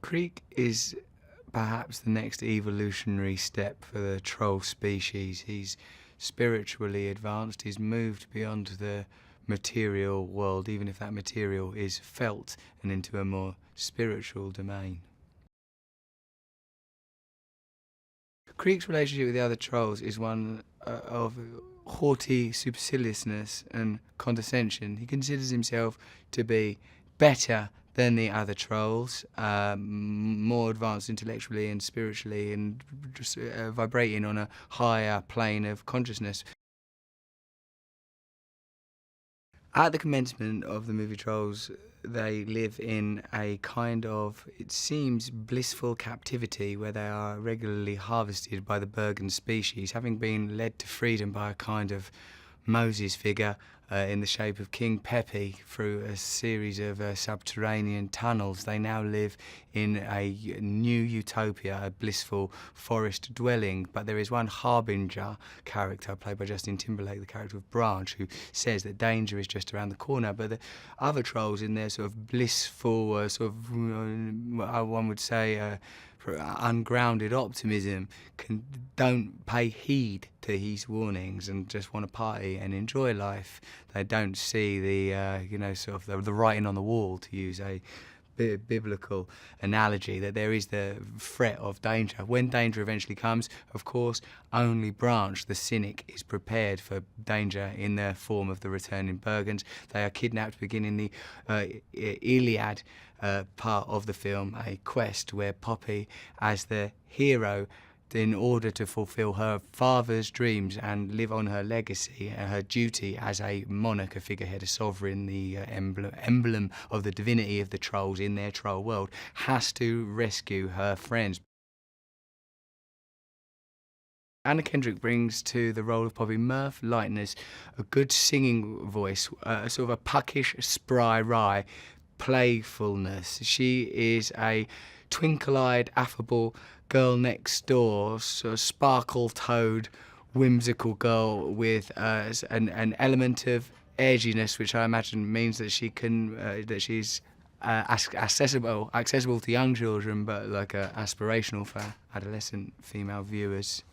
Creek is perhaps the next evolutionary step for the troll species. He's spiritually advanced, he's moved beyond the material world, even if that material is felt, and into a more spiritual domain. Creek's relationship with the other trolls is one of haughty superciliousness and condescension. He considers himself to be better than the other trolls, more advanced intellectually and spiritually, and just vibrating on a higher plane of consciousness. At the commencement of the movie Trolls, they live in a kind of, it seems, blissful captivity where they are regularly harvested by the Bergen species, having been led to freedom by a kind of Moses figure in the shape of King Pepe through a series of subterranean tunnels. They now live in a new utopia, a blissful forest dwelling. But there is one harbinger character played by Justin Timberlake, the character of Branch, who says that danger is just around the corner. But the other trolls, in their sort of blissful, one would say, ungrounded optimism, don't pay heed to his warnings and just want to party and enjoy life. They don't see the writing on the wall, to use a biblical analogy, that there is the threat of danger. When danger eventually comes, of course, only Branch, the cynic, is prepared for danger in the form of the returning Bergens. They are kidnapped, beginning the Iliad part of the film, a quest where Poppy, as the hero, in order to fulfill her father's dreams and live on her legacy and her duty as a monarch, a figurehead, a sovereign, the emblem of the divinity of the trolls in their troll world, has to rescue her friends. Anna Kendrick brings to the role of Poppy mirth, lightness, a good singing voice, a sort of a puckish, spry wry playfulness. She is a twinkle-eyed, affable girl next door, sort of sparkle-toed, whimsical girl with an element of edginess, which I imagine means that she's accessible to young children, but like aspirational for adolescent female viewers.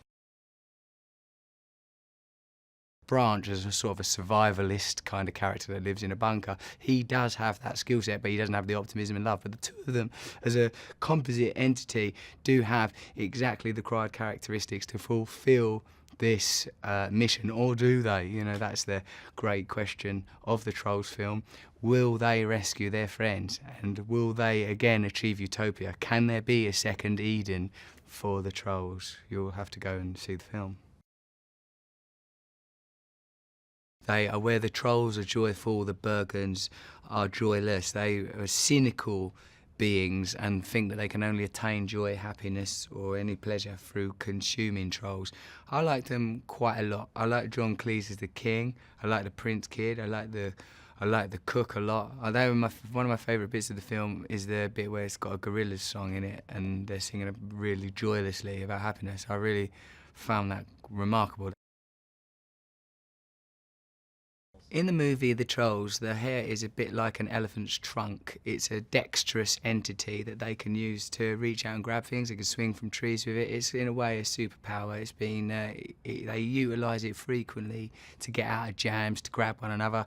Branch is a sort of a survivalist kind of character that lives in a bunker. He does have that skill set, but he doesn't have the optimism and love. But the two of them, as a composite entity, do have exactly the required characteristics to fulfill this mission, or do they? You know, that's the great question of the Trolls film. Will they rescue their friends? And will they again achieve utopia? Can there be a second Eden for the Trolls? You'll have to go and see the film. They are where the trolls are joyful, the Bergens are joyless. They are cynical beings and think that they can only attain joy, happiness, or any pleasure through consuming trolls. I like them quite a lot. I like John Cleese as the king. I like the Prince Kid. I like the cook a lot. Although one of my favourite bits of the film is the bit where it's got a Gorillaz song in it and they're singing it really joylessly about happiness. I really found that remarkable. In the movie The Trolls, the hare is a bit like an elephant's trunk. It's a dexterous entity that they can use to reach out and grab things. They can swing from trees with it. It's in a way a superpower. They utilise it frequently to get out of jams, to grab one another.